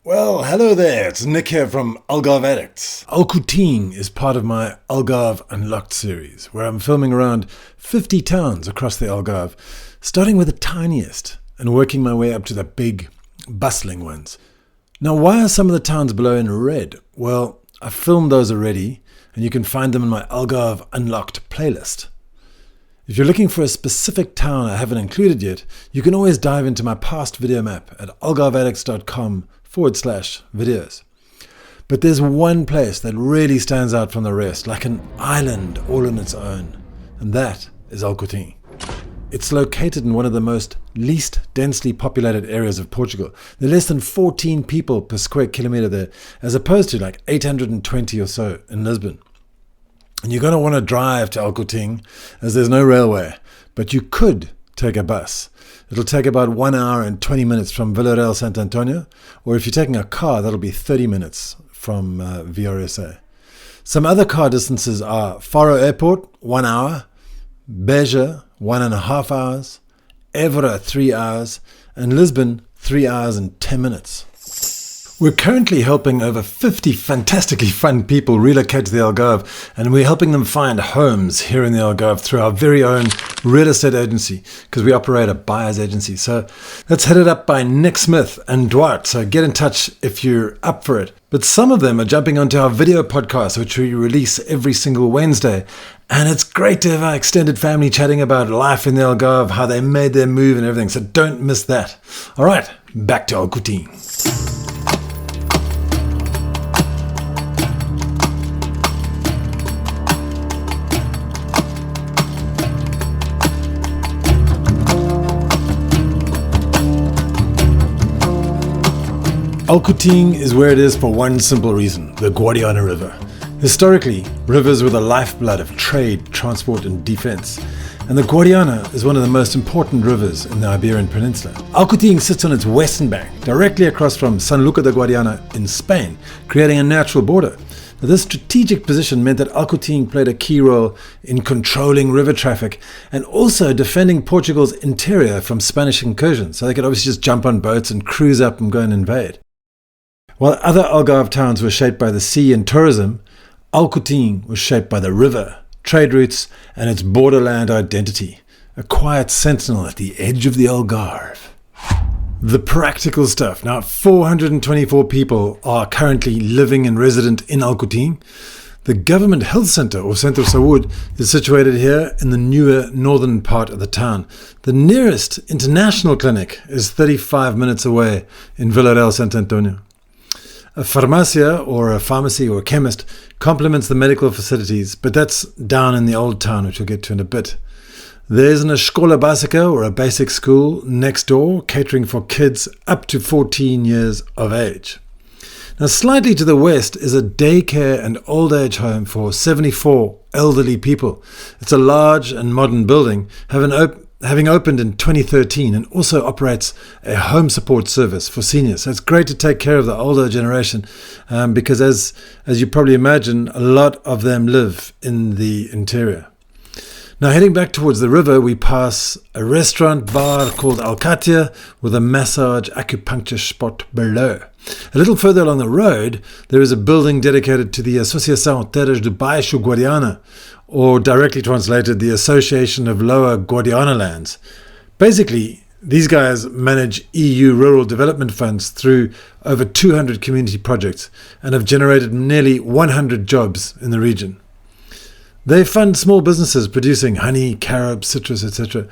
Well, hello there, it's Nick here from Algarve Addicts. Alcoutim is part of my Algarve Unlocked series, where I'm filming around 50 towns across the Algarve, starting with the tiniest and working my way up to the big, bustling ones. Now, why are some of the towns below in red? Well, I've filmed those already, and you can find them in my Algarve Unlocked playlist. If you're looking for a specific town I haven't included yet, you can always dive into my past video map at algarveaddicts.com/videos. But there's one place that really stands out from the rest, like an island all on its own, and that is Alcoutim. It's located in one of the least densely populated areas of Portugal. There are less than 14 people per square kilometre there, as opposed to like 820 or so in Lisbon. And you're going to want to drive to Alcoutim, as there's no railway, but you could take a bus. It'll take about 1 hour and 20 minutes from Villarreal Santo Antonio, or if you're taking a car, that'll be 30 minutes from VRSA. Some other car distances are Faro Airport, 1 hour, Beja, 1.5 hours, Évora, 3 hours, and Lisbon, 3 hours and 10 minutes. We're currently helping over 50 fantastically fun people relocate to the Algarve, and we're helping them find homes here in the Algarve through our very own real estate agency, because we operate a buyer's agency. So that's headed up by Nick Smith and Dwight, so get in touch if you're up for it. But some of them are jumping onto our video podcast, which we release every single Wednesday, and it's great to have our extended family chatting about life in the Algarve, how they made their move and everything, so don't miss that. All right, back to Alcoutim. Alcoutim is where it is for one simple reason: the Guadiana River. Historically, rivers were the lifeblood of trade, transport and defense, and the Guadiana is one of the most important rivers in the Iberian Peninsula. Alcoutim sits on its western bank, directly across from Sanlúcar de Guadiana in Spain, creating a natural border. Now, this strategic position meant that Alcoutim played a key role in controlling river traffic and also defending Portugal's interior from Spanish incursion, so they could obviously just jump on boats and cruise up and go and invade. While other Algarve towns were shaped by the sea and tourism, Alcoutim was shaped by the river, trade routes, and its borderland identity, a quiet sentinel at the edge of the Algarve. The practical stuff. Now, 424 people are currently living and resident in Alcoutim. The government health centre, or Centro de Saúde, is situated here in the newer northern part of the town. The nearest international clinic is 35 minutes away in Villarreal Santo Antonio. A farmacia, or a pharmacy or a chemist, complements the medical facilities, but that's down in the old town, which we'll get to in a bit. There's an escola básica, or a basic school, next door, catering for kids up to 14 years of age. Now, slightly to the west is a daycare and old age home for 74 elderly people. It's a large and modern building, having opened in 2013, and also operates a home support service for seniors. So it's great to take care of the older generation, because as you probably imagine, a lot of them live in the interior. Now, heading back towards the river, we pass a restaurant bar called Alcatia with a massage acupuncture spot below. A little further along the road, there is a building dedicated to the Associação Terras do Baixo Guadiana, or directly translated, the Association of Lower Guadiana Lands. Basically, these guys manage EU rural development funds through over 200 community projects and have generated nearly 100 jobs in the region. They fund small businesses producing honey, carob, citrus, etc.,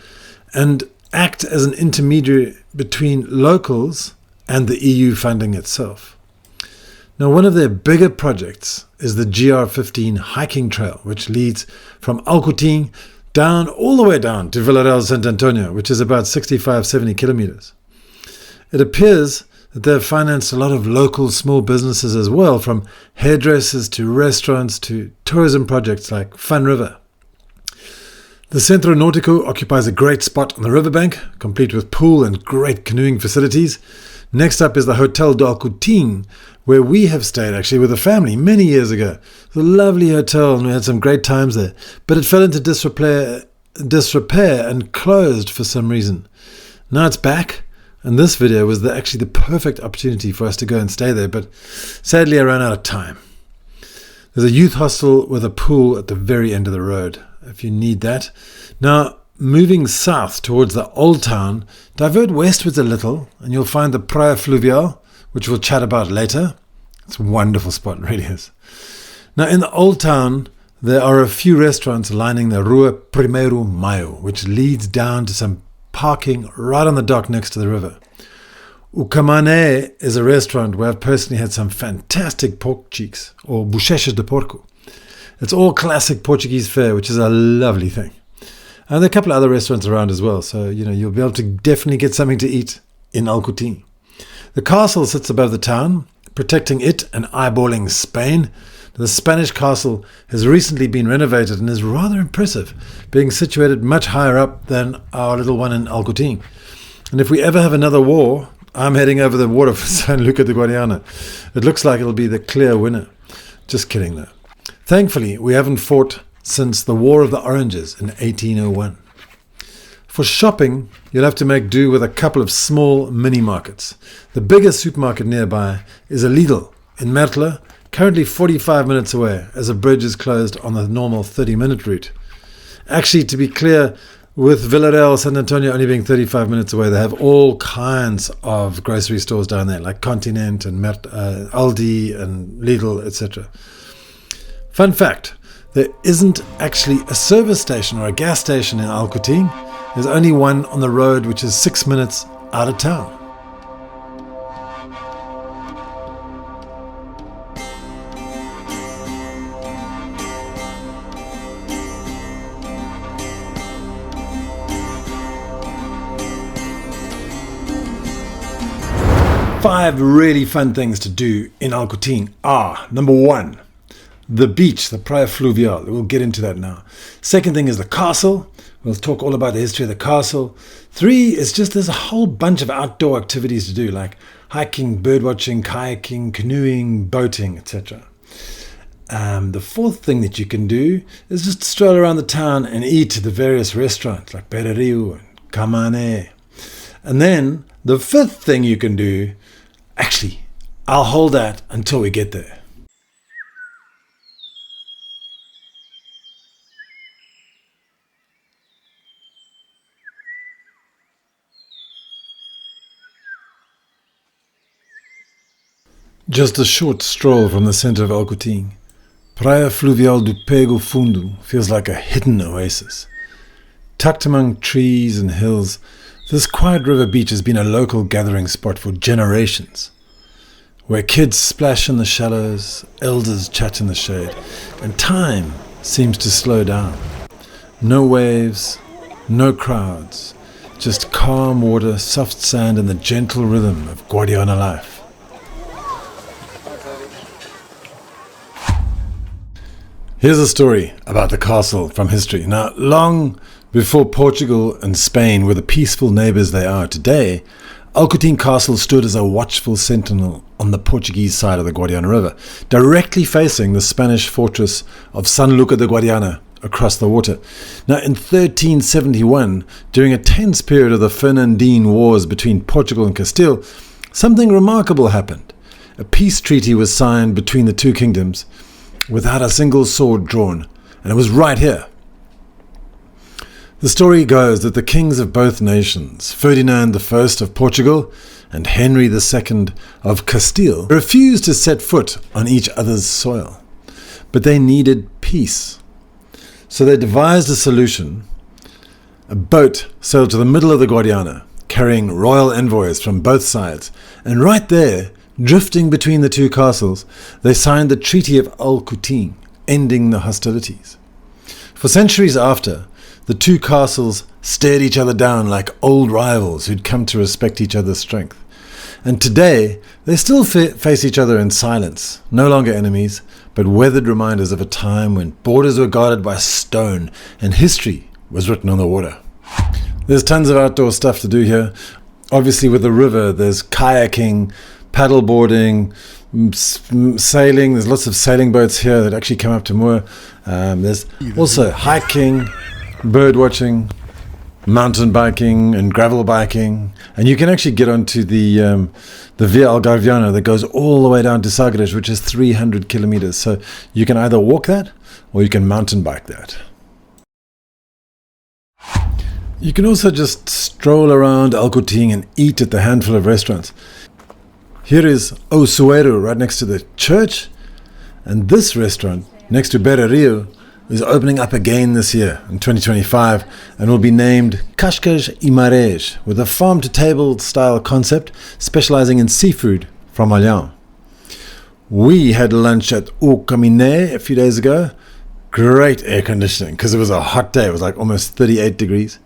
and act as an intermediary between locals and the EU funding itself. Now, one of their bigger projects is the GR15 hiking trail, which leads from Alcoutim down all the way down to Villarreal Santo Antonio, which is about 65-70 kilometers. It appears that they've financed a lot of local small businesses as well, from hairdressers to restaurants to tourism projects like Fun River. The Centro Nautico occupies a great spot on the riverbank, complete with pool and great canoeing facilities. Next up is the Hotel do Alcoutim, where we have stayed actually with a family many years ago. It's a lovely hotel and we had some great times there, but it fell into disrepair and closed for some reason. Now it's back And this video was actually the perfect opportunity for us to go and stay there, but sadly I ran out of time. There's a youth hostel with a pool at the very end of the road, if you need that. Now, moving south towards the old town, divert westwards a little, and you'll find the Praia Fluvial, which we'll chat about later. It's a wonderful spot, it really is. Now, in the old town, there are a few restaurants lining the Rua Primeiro Maio, which leads down to some parking right on the dock next to the river. O Camané is a restaurant where I've personally had some fantastic pork cheeks, or bochechas de porco. It's all classic Portuguese fare, which is a lovely thing. And there are a couple of other restaurants around as well, so you'll be able to definitely get something to eat in Alcoutim. The castle sits above the town, protecting it and eyeballing Spain. The Spanish castle has recently been renovated and is rather impressive, being situated much higher up than our little one in Alcoutim. And if we ever have another war, I'm heading over the water for Sanlúcar de Guadiana. It looks like it'll be the clear winner. Just kidding though. Thankfully, we haven't fought since the War of the Oranges in 1801. For shopping, you'll have to make do with a couple of small mini markets. The biggest supermarket nearby is a Lidl in Mertler, currently 45 minutes away, as a bridge is closed on the normal 30-minute route. Actually, to be clear, with Villarreal, San Antonio only being 35 minutes away, they have all kinds of grocery stores down there, like Continent and Aldi and Lidl, etc. Fun fact, there isn't actually a service station or a gas station in Alcoutim. There's only one on the road, which is 6 minutes out of town. Five really fun things to do in Alcoutim are, number one, the beach, the Praia Fluvial. We'll get into that now. Second thing is the castle. We'll talk all about the history of the castle. Three is just there's a whole bunch of outdoor activities to do, like hiking, birdwatching, kayaking, canoeing, boating, etc. The fourth thing that you can do is just stroll around the town and eat at the various restaurants like Pereriu and Kamane. And then the fifth thing you can do, actually, I'll hold that until we get there. Just a short stroll from the center of Alcoutim, Praia Fluvial do Pego Fundo feels like a hidden oasis. Tucked among trees and hills, this quiet river beach has been a local gathering spot for generations, where kids splash in the shallows, elders chat in the shade, and time seems to slow down. No waves, no crowds, just calm water, soft sand, and the gentle rhythm of Guadiana life. Here's a story about the castle from history. Now, long before Portugal and Spain were the peaceful neighbours they are today, Alcoutim Castle stood as a watchful sentinel on the Portuguese side of the Guadiana River, directly facing the Spanish fortress of Sanlúcar de Guadiana across the water. Now, in 1371, during a tense period of the Fernandine Wars between Portugal and Castile, something remarkable happened. A peace treaty was signed between the two kingdoms without a single sword drawn, and it was right here. The story goes that the kings of both nations, Ferdinand I of Portugal and Henry II of Castile, refused to set foot on each other's soil. But they needed peace. So they devised a solution. A boat sailed to the middle of the Guadiana, carrying royal envoys from both sides, and right there, drifting between the two castles, they signed the Treaty of Alcoutim, ending the hostilities. For centuries after, the two castles stared each other down like old rivals who'd come to respect each other's strength. And today, they still face each other in silence, no longer enemies, but weathered reminders of a time when borders were guarded by stone and history was written on the water. There's tons of outdoor stuff to do here. Obviously, with the river, there's kayaking, paddleboarding, sailing. There's lots of sailing boats here that actually come up to moor. There's also hiking, bird watching, mountain biking and gravel biking, and you can actually get onto the Via Algarve that goes all the way down to Sagres, which is 300 kilometers. So you can either walk that or you can mountain bike that. You can also just stroll around Alcoutim and eat at the handful of restaurants. Here is O Suero right next to the church, and this restaurant next to Beira Rio is opening up again this year in 2025 and will be named Cascas e Marés, with a farm-to-table style concept specializing in seafood from Olhão. We had lunch at O Caminé a few days ago. Great air conditioning because it was a hot day. It was like almost 38 degrees.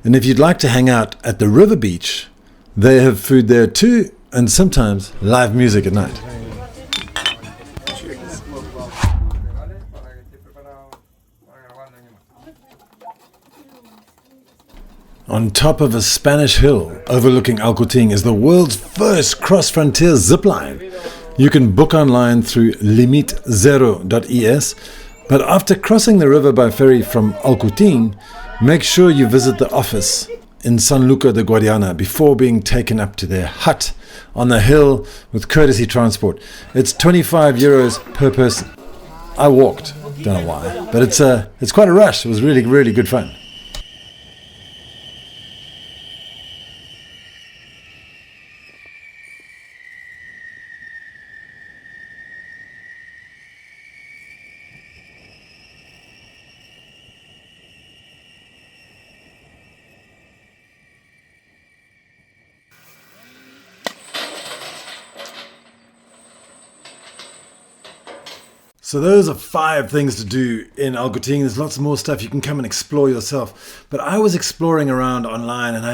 And if you'd like to hang out at the river beach, they have food there too, and sometimes live music at night. On top of a Spanish hill overlooking Alcoutim is the world's first cross-frontier zipline. You can book online through limite0.es, but after crossing the river by ferry from Alcoutim, make sure you visit the office in Sanlúcar de Guadiana before being taken up to their hut on the hill with courtesy transport. It's 25 euros per person. I walked, don't know why, but it's quite a rush. It was really, really good fun. So those are 5 things to do in Alcoutim. There's lots more stuff you can come and explore yourself. But I was exploring around online and I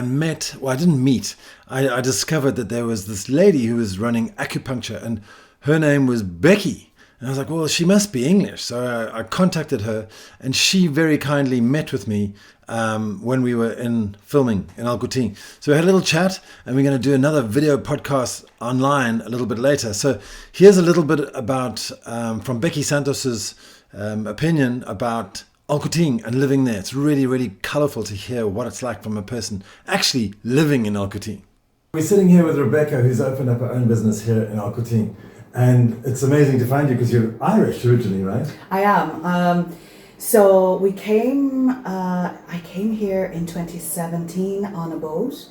discovered that there was this lady who was running acupuncture and her name was Becky. And I was like, well, she must be English. So I contacted her and she very kindly met with me when we were filming in Alcoutim. So we had a little chat and we're going to do another video podcast online a little bit later. So here's a little bit about from Becky Santos's opinion about Alcoutim and living there. It's really, really colorful to hear what it's like from a person actually living in Alcoutim. We're sitting here with Rebecca, who's opened up her own business here in Alcoutim. And it's amazing to find you because you're Irish originally, right? I am. So we came, I came here in 2017 on a boat,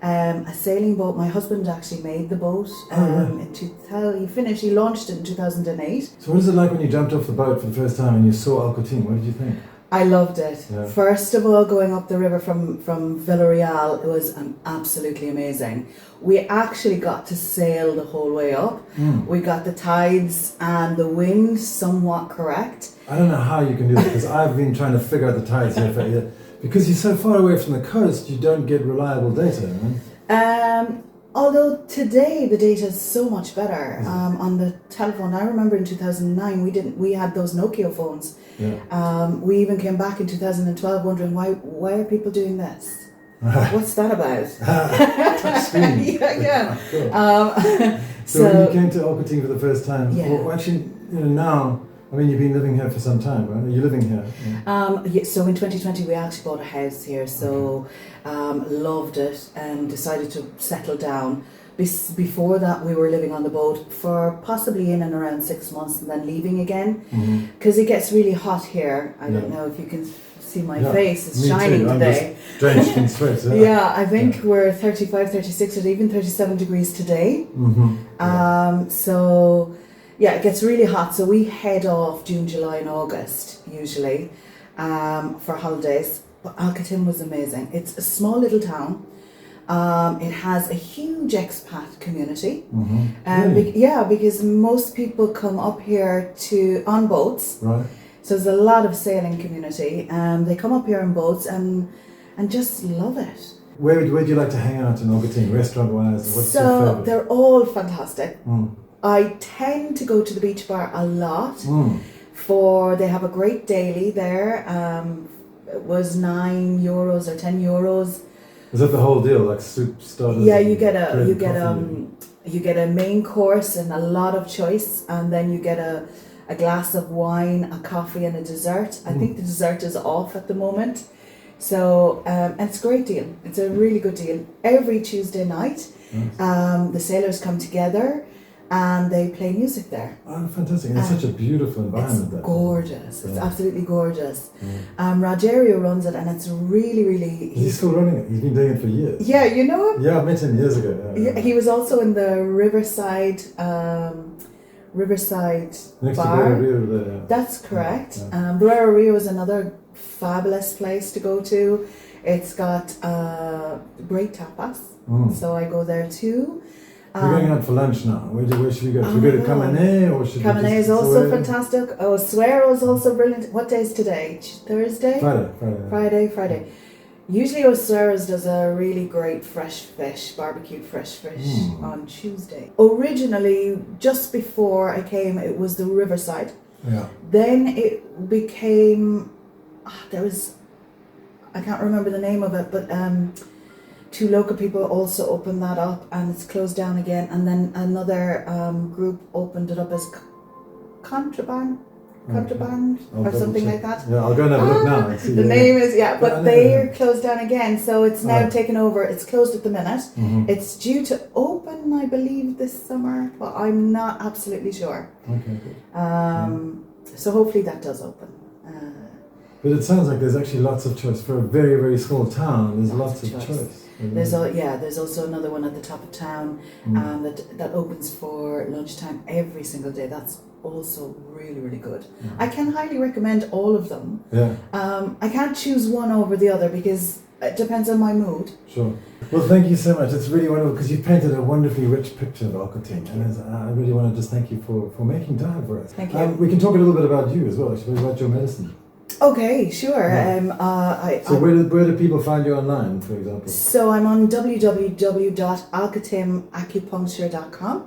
a sailing boat. My husband actually made the boat. He launched it in 2008. So what is it like when you jumped off the boat for the first time and you saw Alcoutim? What did you think? I loved it. Yeah. First of all, going up the river from Villarreal, it was absolutely amazing. We actually got to sail the whole way up. We got the tides and the wind somewhat correct. I don't know how you can do that because I've been trying to figure out the tides here for a year. Because you're so far away from the coast, you don't get reliable data. Right? Although today the data is so much better on the telephone. I remember in 2009 we had those Nokia phones. Yeah. We even came back in 2012 wondering why are people doing this? What's that about? Touch screen. Yeah. Cool. So when you came to Alcoutim for the first time, well, actually, now, I mean, you've been living here for some time, right? Are you living here? Yeah. So in 2020 we actually bought a house here, so loved it and decided to settle down. Before that we were living on the boat for possibly in and around 6 months and then leaving again because it gets really hot here. I don't know if you can see my face, it's shining too. Today. I'm just drenched in sweat. Yeah, I think we're 35, 36 or even 37 degrees today. So yeah, it gets really hot, so we head off June, July and August usually for holidays. But Alcoutim was amazing. It's a small little town. It has a huge expat community. Really? Because most people come up here on boats. Right. So there's a lot of sailing community. They come up here on boats and just love it. Where would you like to hang out in Alcoutim, restaurant-wise? What's your favorite? They're all fantastic. I tend to go to the beach bar a lot. They have a great daily there. It was €9 or €10. Is that the whole deal, like soup, starters? Yeah, you get a main course and a lot of choice, and then you get a glass of wine, a coffee, and a dessert. I think the dessert is off at the moment. So, and it's a great deal. It's a really good deal. Every Tuesday night, the sailors come together and they play music there. Oh, fantastic. And it's such a beautiful environment. It's gorgeous. It's absolutely gorgeous. Rogerio runs it, and it's really, really... He's still running it. He's been doing it for years. Yeah, you know him? Yeah, I met him years ago. Yeah, he was also in the Riverside Next bar. to Rio there. That's correct. Barrero Rio is another fabulous place to go to. It's got great tapas, so I go there too. We're going out for lunch now. Where should we go? Should we go to Camane or should Camane we is also fantastic. Oh, Suero is also brilliant. What day is today? Thursday? Friday. Usually Osuero's does a really great barbecued fresh fish on Tuesday. Originally, just before I came, it was the Riverside. Yeah. Then it became, I can't remember the name of it, but two local people also opened that up, and it's closed down again. And then another group opened it up as Contraband or something like that. Yeah, I'll go and have a look now. And see the name is, but they're closed down again. So it's now taken over. It's closed at the minute. It's due to open, I believe, this summer, but I'm not absolutely sure. Okay, good. So hopefully that does open. But it sounds like there's actually lots of choice. For a very, very small town, there's lots of choice. There's also another one at the top of town that opens for lunchtime every single day. That's also really, really good. I can highly recommend all of them. I can't choose one over the other because it depends on my mood. Sure. Well, thank you so much. It's really wonderful because you've painted a wonderfully rich picture of Alcoutim, and I really want to just thank you for making time for us. Thank you. We can talk a little bit about you as well, actually, about your medicine. Okay, sure. So where do people find you online, for example? So I'm on www.alcoutimacupuncture.com.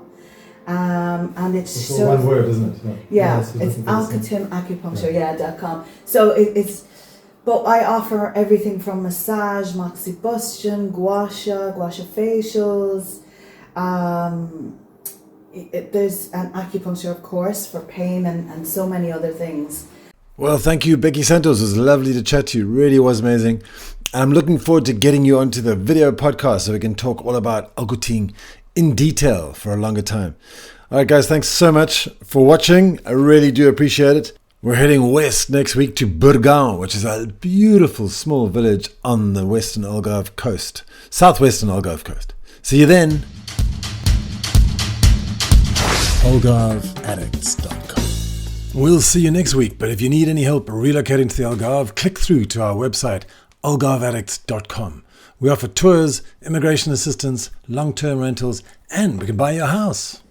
And it's all one word, isn't it? Yeah, it's alcoutimacupuncture.com. So but I offer everything from massage, moxibustion, gua sha facials. There's an acupuncture, of course, for pain and so many other things. Well, thank you, Becky Santos. It was lovely to chat to you. Really was amazing. I'm looking forward to getting you onto the video podcast so we can talk all about Alcoutim in detail for a longer time. All right, guys, thanks so much for watching. I really do appreciate it. We're heading west next week to Burgan, which is a beautiful small village on the western Algarve coast, southwestern Algarve coast. See you then. AlgarveAddicts.com. We'll see you next week, but if you need any help relocating to the Algarve, click through to our website, AlgarveAddicts.com. We offer tours, immigration assistance, long-term rentals, and we can buy your house.